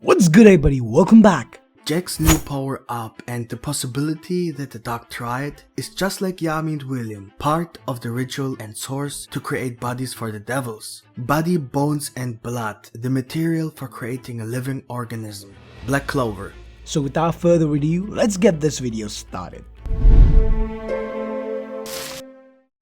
What's good, everybody? Welcome back. Jack's new power-up and the possibility that the Dark Triad is just like Yami and William, part of the ritual and source to create bodies for the devils. Body, bones and blood, the material for creating a living organism. Black Clover. So without further ado, let's get this video started.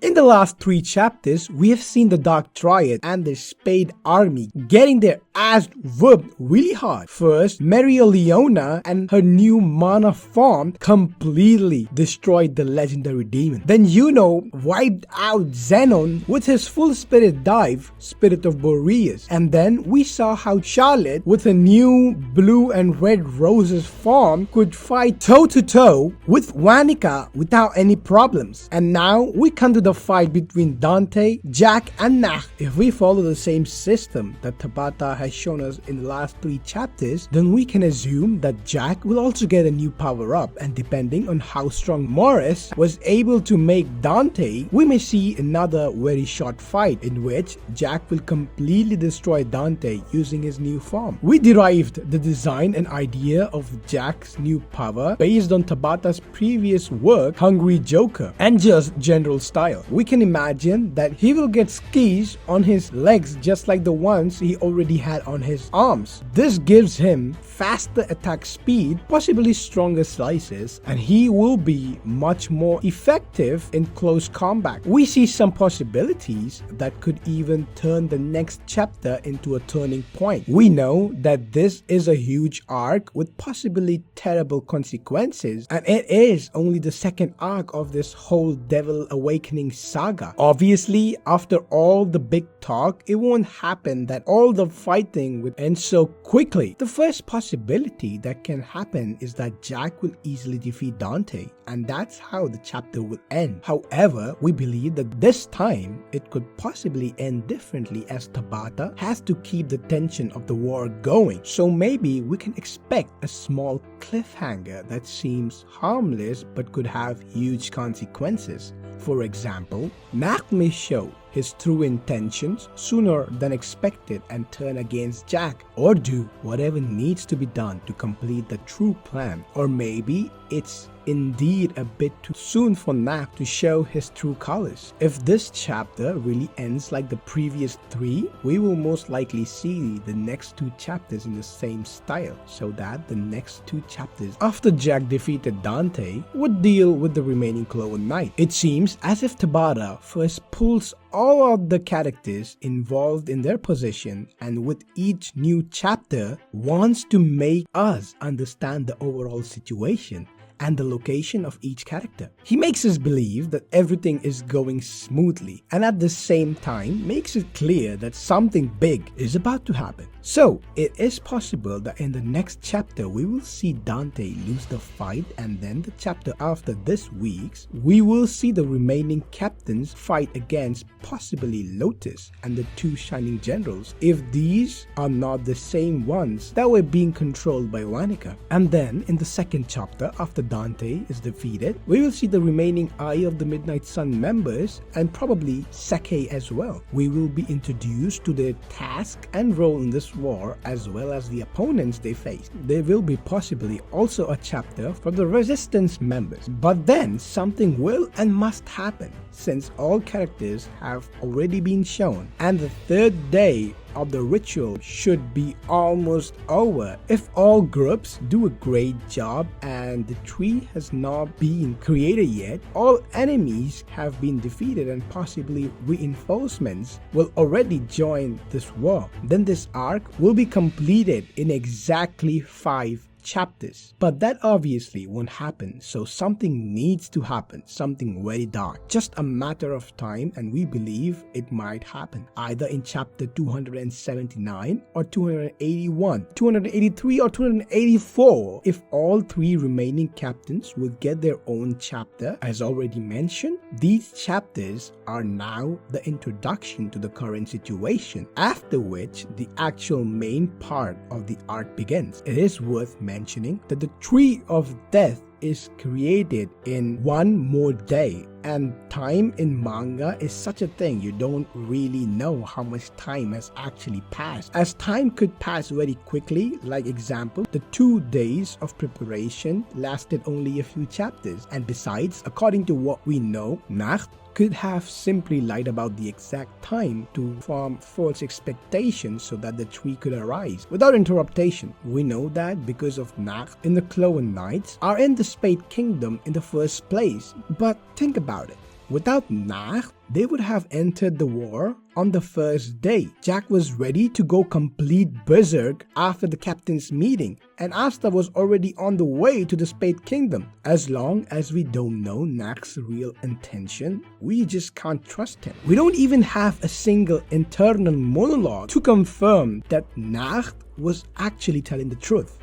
In the last 3 chapters, we have seen the Dark Triad and the Spade army getting their ass whooped really hard. First, Mereoleona and her new mana form completely destroyed the legendary demon. Then Yuno wiped out Xenon with his full spirit dive, Spirit of Boreas. And then we saw how Charlotte with her new blue and red roses form could fight toe to toe with Vanica without any problems. And now we come to the fight between Dante, Jack and Nacht. If we follow the same system that Tabata has shown us in the last 3 chapters, then we can assume that Jack will also get a new power up, and depending on how strong Morris was able to make Dante, we may see another very short fight in which Jack will completely destroy Dante using his new form. We derived the design and idea of Jack's new power based on Tabata's previous work, Hungry Joker, and just general style. We can imagine that he will get skis on his legs just like the ones he already had on his arms. This gives him faster attack speed, possibly stronger slices, and he will be much more effective in close combat. We see some possibilities that could even turn the next chapter into a turning point. We know that this is a huge arc with possibly terrible consequences, and it is only the second arc of this whole Devil Awakening saga. Obviously, after all the big talk, it won't happen that all the fighting would end so quickly. The first possibility that can happen is that Jack will easily defeat Dante, and that's how the chapter will end. However, we believe that this time it could possibly end differently, as Tabata has to keep the tension of the war going. So maybe we can expect a small cliffhanger that seems harmless but could have huge consequences. For example, Nacht may show his true intentions sooner than expected and turn against Jack, or do whatever needs to be done to complete the true plan. Or maybe it's indeed a bit too soon for Nacht to show his true colors. If this chapter really ends like the previous 3, we will most likely see the next 2 chapters in the same style, so that the next 2 chapters after Jack defeated Dante would deal with the remaining Clover Knight. It seems as if Tabata first pulls all of the characters involved in their position, and with each new chapter wants to make us understand the overall situation and the location of each character. He makes us believe that everything is going smoothly, and at the same time makes it clear that something big is about to happen. So it is possible that in the next chapter we will see Dante lose the fight, and then the chapter after this week's we will see the remaining captains fight against possibly Lotus and the 2 Shining Generals, if these are not the same ones that were being controlled by Vanica. And then in the second chapter, after Dante is defeated, we will see the remaining Eye of the Midnight Sun members and probably Sekke as well. We will be introduced to their task and role in this war, as well as the opponents they face. There will be possibly also a chapter for the Resistance members. But then something will and must happen, since all characters have already been shown, and the 3rd day of the ritual should be almost over. If all groups do a great job and the tree has not been created yet, all enemies have been defeated, and possibly reinforcements will already join this war, then this arc will be completed in exactly 5 chapters. But that obviously won't happen, so something needs to happen, something very dark. Just a matter of time, and we believe it might happen either in chapter 279 or 281, 283 or 284. If all 3 remaining captains will get their own chapter, as already mentioned, these chapters are now the introduction to the current situation, after which the actual main part of the arc begins. It is worth mentioning that the Tree of Death is created in one more day. And time in manga is such a thing, you don't really know how much time has actually passed, as time could pass very quickly. Like example, the 2 days of preparation lasted only a few chapters, and besides, according to what we know, Nacht could have simply lied about the exact time to form false expectations so that the tree could arise without interruption. We know that because of Nacht in the Clover Knights are in the Spade Kingdom in the first place. But think about it. Without Nacht, they would have entered the war on the first day. Jack was ready to go complete berserk after the captain's meeting, and Asta was already on the way to the Spade Kingdom. As long as we don't know Nacht's real intention, we just can't trust him. We don't even have a single internal monologue to confirm that Nacht was actually telling the truth.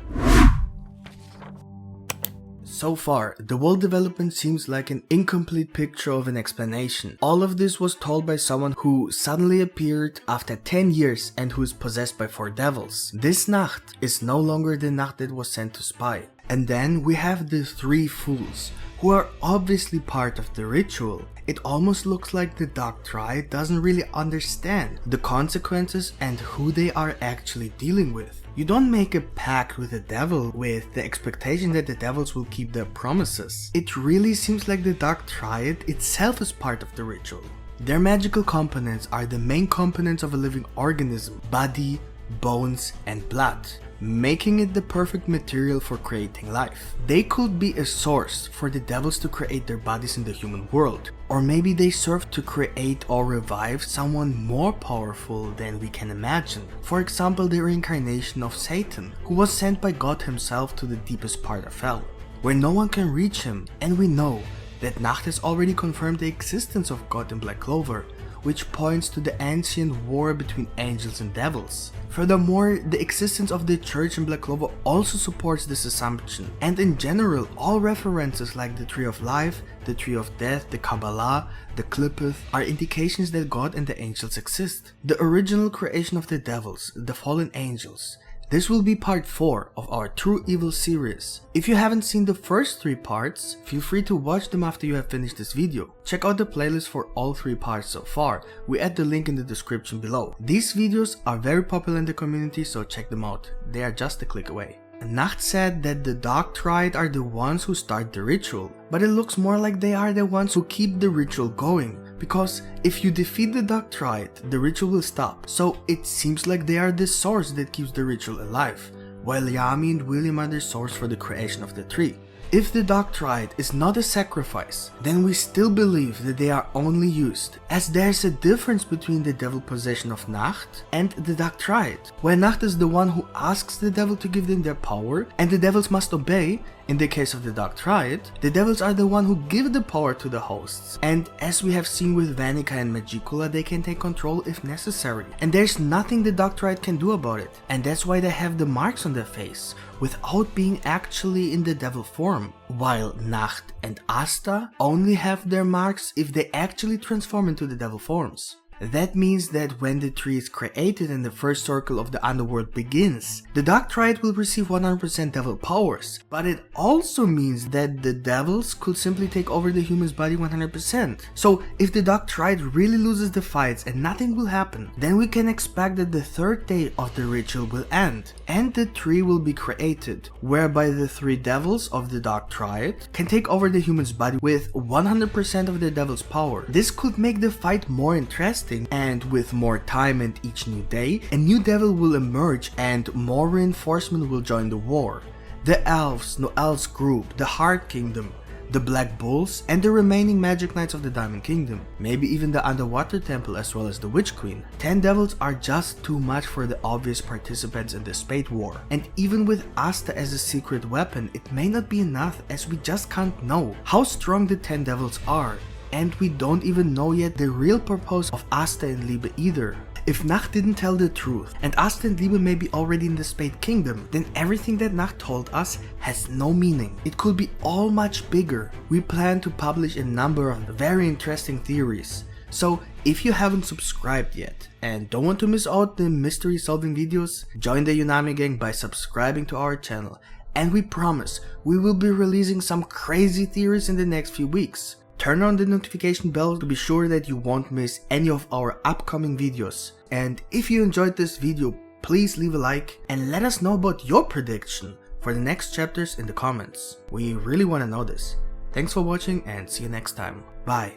So far, the world development seems like an incomplete picture of an explanation. All of this was told by someone who suddenly appeared after 10 years and who is possessed by 4 devils. This Nacht is no longer the Nacht that was sent to spy. And then we have the 3 fools, who are obviously part of the ritual. It almost looks like the Dark Triad doesn't really understand the consequences and who they are actually dealing with. You don't make a pact with the devil with the expectation that the devils will keep their promises. It really seems like the Dark Triad itself is part of the ritual. Their magical components are the main components of a living organism: body, bones, and blood, making it the perfect material for creating life. They could be a source for the devils to create their bodies in the human world, or maybe they serve to create or revive someone more powerful than we can imagine. For example, the reincarnation of Satan, who was sent by God himself to the deepest part of hell, where no one can reach him. And we know that Nacht has already confirmed the existence of God in Black Clover, which points to the ancient war between angels and devils. Furthermore, the existence of the church in Black Clover also supports this assumption, and in general, all references like the Tree of Life, the Tree of Death, the Kabbalah, the Clippeth are indications that God and the angels exist. The original creation of the devils, the fallen angels. This will be part 4 of our True Evil series. If you haven't seen the first 3 parts, feel free to watch them after you have finished this video. Check out the playlist for all 3 parts so far. We add the link in the description below. These videos are very popular in the community, so check them out. They are just a click away. Nacht said that the Dark Triad are the ones who start the ritual, but it looks more like they are the ones who keep the ritual going, because if you defeat the Dark Triad, the ritual will stop. So it seems like they are the source that keeps the ritual alive, while Yami and William are the source for the creation of the tree. If the Dark Triad is not a sacrifice, then we still believe that they are only used, as there's a difference between the devil possession of Nacht and the Dark Triad, where Nacht is the one who asks the devil to give them their power, and the devils must obey. In the case of the Dark Triad, the devils are the one who give the power to the hosts, and as we have seen with Vangeance and Megicula, they can take control if necessary, and there's nothing the Dark Triad can do about it, and that's why they have the marks on their face, without being actually in the devil form, while Nacht and Asta only have their marks if they actually transform into the devil forms. That means that when the tree is created and the first circle of the underworld begins, the Dark Triad will receive 100% devil powers, but it also means that the devils could simply take over the human's body 100%. So if the Dark Triad really loses the fights and nothing will happen, then we can expect that the 3rd day of the ritual will end, and the tree will be created, whereby the 3 devils of the Dark Triad can take over the human's body with 100% of the devil's power. This could make the fight more interesting, and with more time and each new day, a new devil will emerge and more reinforcement will join the war. The Elves, Noelle's group, the Heart Kingdom, the Black Bulls, and the remaining Magic Knights of the Diamond Kingdom, maybe even the Underwater Temple as well as the Witch Queen. 10 devils are just too much for the obvious participants in the Spade War, and even with Asta as a secret weapon, it may not be enough, as we just can't know how strong the 10 devils are. And we don't even know yet the real purpose of Asta and Liebe either. If Nacht didn't tell the truth, and Asta and Liebe may be already in the Spade Kingdom, then everything that Nacht told us has no meaning. It could be all much bigger. We plan to publish a number of very interesting theories. So if you haven't subscribed yet and don't want to miss out the mystery solving videos, join the Yunami gang by subscribing to our channel And we promise we will be releasing some crazy theories in the next few weeks. Turn on the notification bell to be sure that you won't miss any of our upcoming videos. And if you enjoyed this video, please leave a like and let us know about your prediction for the next chapters in the comments. We really want to know this. Thanks for watching and see you next time. Bye.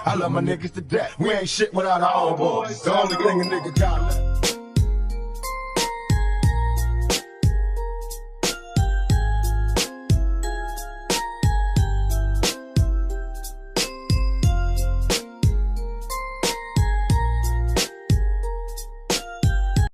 I love my niggas to death. We ain't shit without our old boys. The only thing a nigga got left.